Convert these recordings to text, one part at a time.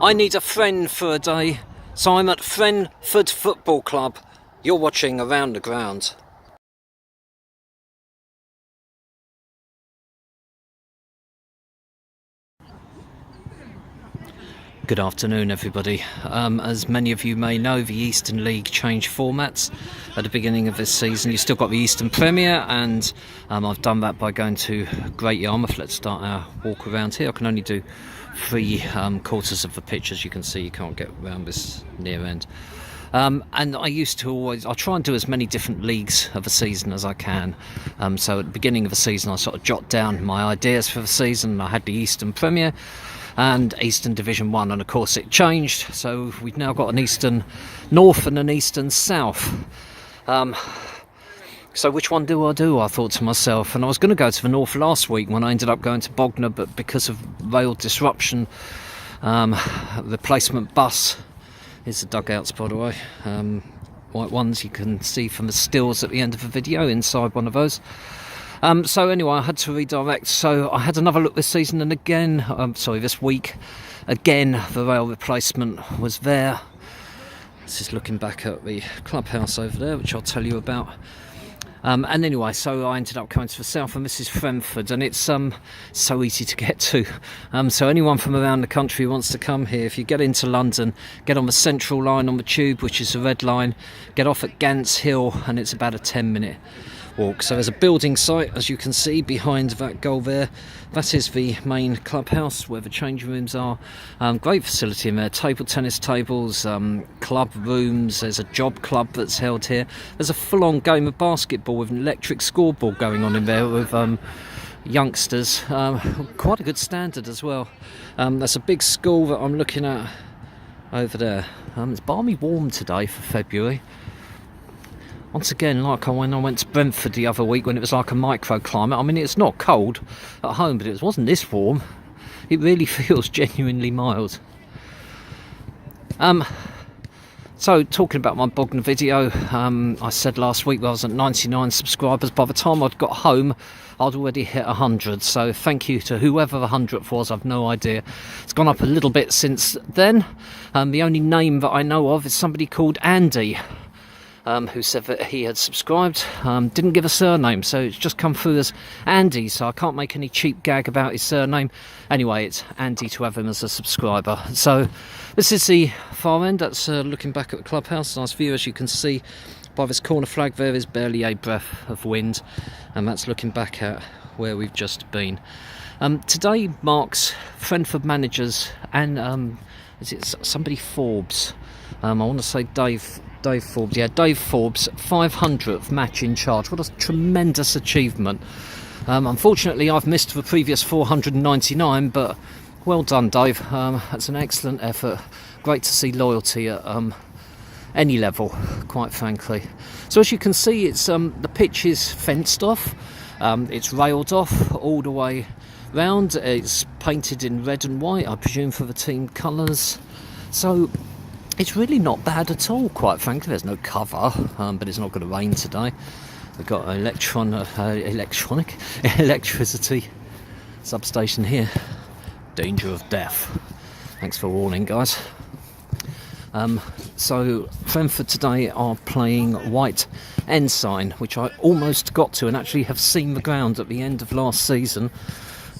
I need a friend for a day, so I'm at Frenford Football Club. You're watching Around the Ground. Good afternoon, everybody. As many of you may know, the Eastern League changed formats at the beginning of this season. You've still got the Eastern Premier, and I've done that by going to Great Yarmouth. Let's start our walk around here. I can only do 3/4 of the pitch. As you can see, you can't get around this near end. And I try and do as many different leagues of a season as I can. So at the beginning of the season, I sort of jot down my ideas for the season. I had the Eastern Premier and Eastern Division 1, and of course it changed, so we've now got an Eastern North and an Eastern South. So which one do I do, I thought to myself, and I was going to go to the North last week when I ended up going to Bognor, but because of rail disruption, the replacement bus is the dugouts, by the way, white ones you can see from the stills at the end of the video, inside one of those. So anyway, I had to redirect, so I had another look this season, and again, this week, again, the rail replacement was there. This is looking back at the clubhouse over there, which I'll tell you about. And anyway, so I ended up coming to the south, and this is Frenford, and it's so easy to get to. So anyone from around the country who wants to come here, if you get into London, get on the Central line on the tube, which is the red line, get off at Gants Hill, and it's about a 10-minute walk. So there's a building site, as you can see behind that goal there. That is the main clubhouse where the changing rooms are. Great facility in there, table tennis tables, club rooms. There's a job club that's held here. There's a full-on game of basketball with an electric scoreboard going on in there with youngsters. Quite a good standard as well. That's a big school that I'm looking at over there. It's balmy warm today for February. Once again, like when I went to Brentford the other week when it was like a microclimate. I mean, it's not cold at home, but it wasn't this warm. It really feels genuinely mild. So, talking about my Bognor video, I said last week I was at 99 subscribers. By the time I'd got home, I'd already hit 100. So, thank you to whoever the 100th was. I've no idea. It's gone up a little bit since then. The only name that I know of is somebody called Andy, who said that he had subscribed, didn't give a surname, so it's just come through as Andy, so I can't make any cheap gag about his surname. Anyway, it's Andy to have him as a subscriber. So this is the far end. That's looking back at the clubhouse. Nice view, as you can see by this corner flag. There is barely a breath of wind, and that's looking back at where we've just been. Today marks Frenford managers and is it somebody Forbes? I want to say Dave Forbes, yeah, Dave Forbes' 500th match in charge. What a tremendous achievement. Unfortunately, I've missed the previous 499, but well done, Dave. That's an excellent effort. Great to see loyalty at any level, quite frankly. So as you can see, it's the pitch is fenced off. It's railed off all the way round. It's painted in red and white, I presume for the team colours. So it's really not bad at all, quite frankly. There's no cover, but it's not going to rain today. We've got an electricity substation here. Danger of death. Thanks for warning, guys. So Frenford today are playing White Ensign, which I almost got to and actually have seen the ground at the end of last season.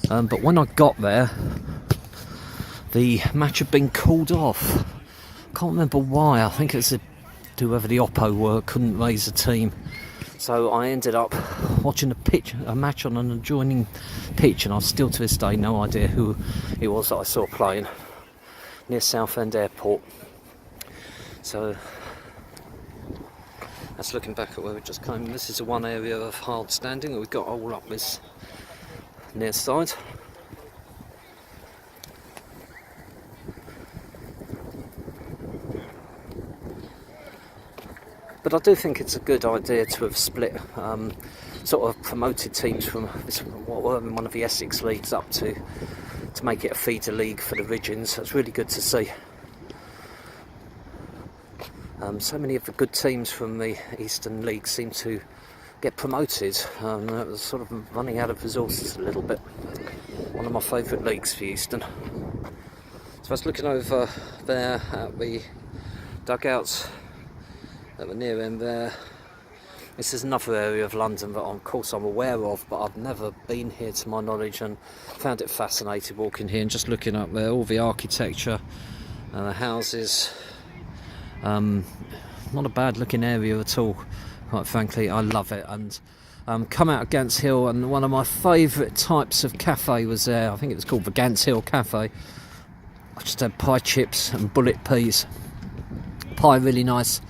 But when I got there, the match had been called off. Can't remember why. I think it's whoever the oppo were couldn't raise a team, so I ended up watching a match on an adjoining pitch, and I've still to this day no idea who it was that I saw playing near Southend Airport. So that's looking back at where we just came. This is the one area of hard standing that we've got all up this near side. But I do think it's a good idea to have split sort of promoted teams from what were in one of the Essex leagues up to make it a feeder league for the Ridgeons. That's really good to see. So many of the good teams from the Eastern League seem to get promoted. That was sort of running out of resources a little bit. One of my favourite leagues for Eastern. So I was looking over there at the dugouts at the near end there. This is another area of London that of course I'm aware of, but I've never been here to my knowledge, and found it fascinating walking here and just looking up there, all the architecture and the houses. Not a bad looking area at all, quite frankly. I love it. And come out of Gants Hill, and one of my favourite types of cafe was there. I think it was called the Gants Hill Cafe. I just had pie chips and bullet peas. Pie really nice,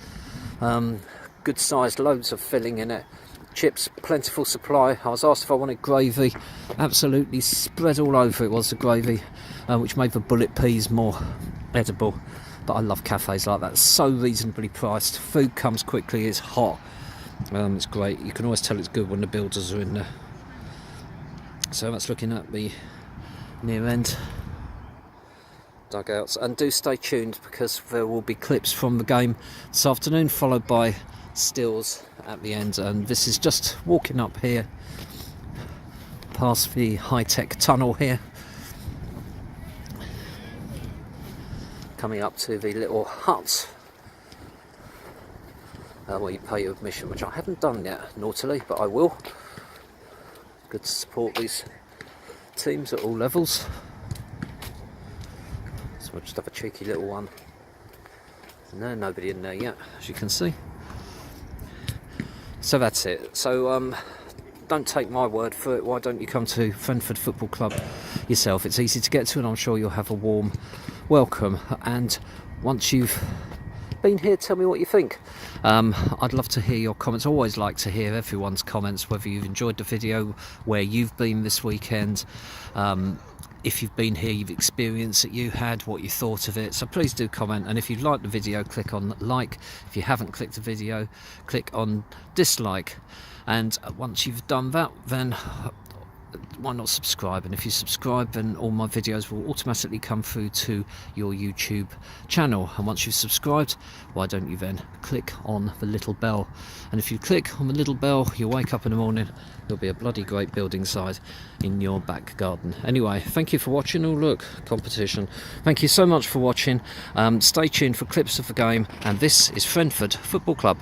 good sized, loads of filling in it. Chips, plentiful supply. I was asked if I wanted gravy. Absolutely spread all over it was the gravy, which made the bullet peas more edible. But I love cafes like that. So reasonably priced. Food comes quickly. It's hot. It's great. You can always tell it's good when the builders are in there. So that's looking at the near end dugouts, and do stay tuned because there will be clips from the game this afternoon, followed by stills at the end. And this is just walking up here past the high-tech tunnel here, coming up to the little hut where you pay your admission, which I haven't done yet, naughtily, but I will. Good to support these teams at all levels. So we'll just have a cheeky little one. No, nobody in there yet, as you can see. So that's it. So don't take my word for it. Why don't you come to Frenford Football Club yourself? It's easy to get to, and I'm sure you'll have a warm welcome. And once you've been here, tell me what you think. I'd love to hear your comments. I always like to hear everyone's comments, whether you've enjoyed the video, where you've been this weekend, if you've been here, you've experienced it you had, what you thought of it. So please do comment, and if you've liked the video, click on like. If you haven't clicked the video, click on dislike. And once you've done that, then why not subscribe? And if you subscribe, then all my videos will automatically come through to your YouTube channel. And once you've subscribed, why don't you then click on the little bell? And if you click on the little bell, you'll wake up in the morning, there'll be a bloody great building site in your back garden. Anyway, thank you for watching. Oh look, competition. Thank you so much for watching. Stay tuned for clips of the game, and this is Frenford Football Club.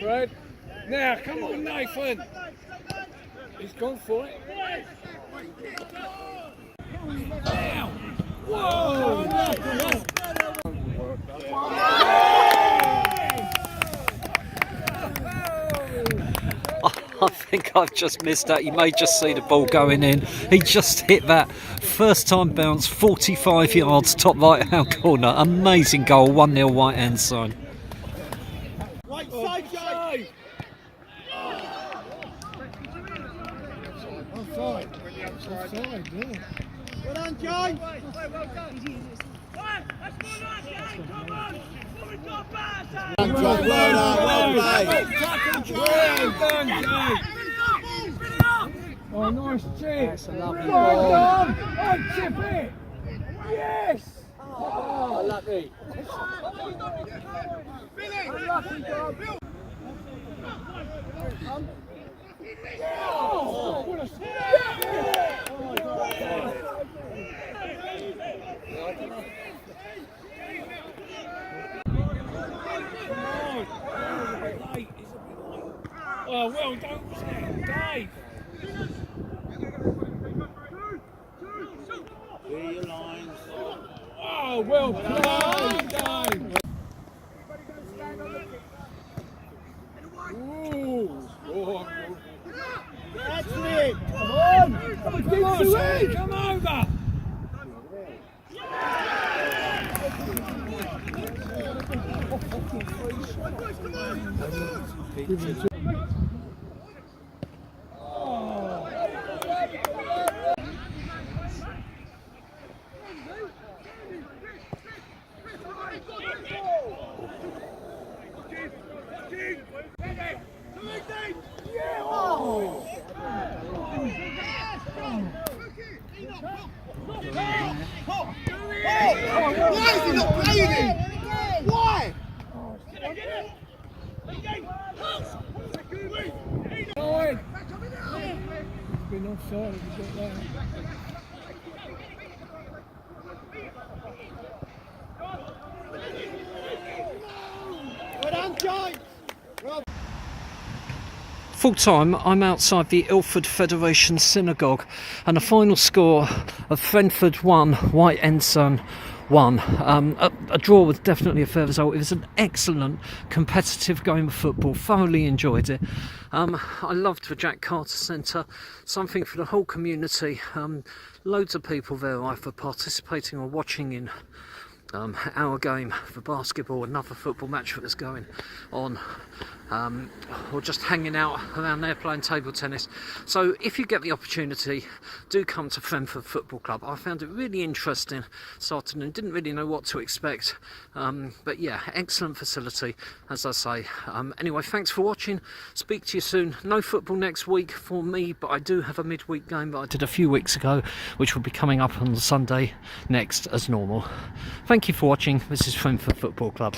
Fred. Now, come on, Nathan. He's gone for it. Now. Whoa! I think I've just missed that. You may just see the ball going in. He just hit that first time bounce, 45 yards, top right hand corner. Amazing goal, 1-0 White Ensign. Right side, Joe! Offside. Offside, yeah. Well done, Joe! Well done. Oh, nice chip! That's a lovely ball. Oh, chip it! Yes! Oh, lucky! Lucky dog! Oh, what a oh, well done, Dave! Clear your lines. Oh, well played, Dave! Ooh! Oh, that's it! Sonny, come over. Why is he not playing him? Why? Been offside, you got that. Well done, Joe. Full time, I'm outside the Ilford Federation Synagogue, and the final score of Frenford 1, White Ensign 1. A draw was definitely a fair result. It was an excellent competitive game of football, thoroughly enjoyed it. I loved the Jack Carter Centre, something for the whole community. Loads of people there either participating or watching in our game for basketball, another football match that was going on, or just hanging out around there playing table tennis. So if you get the opportunity, do come to Frenford Football Club. I found it really interesting this afternoon, didn't really know what to expect, but yeah, excellent facility, as I say. Anyway, thanks for watching, speak to you soon. No football next week for me, but I do have a midweek game that I did a few weeks ago, which will be coming up on Sunday next as normal. Thank you for watching. This is Frenford Football Club.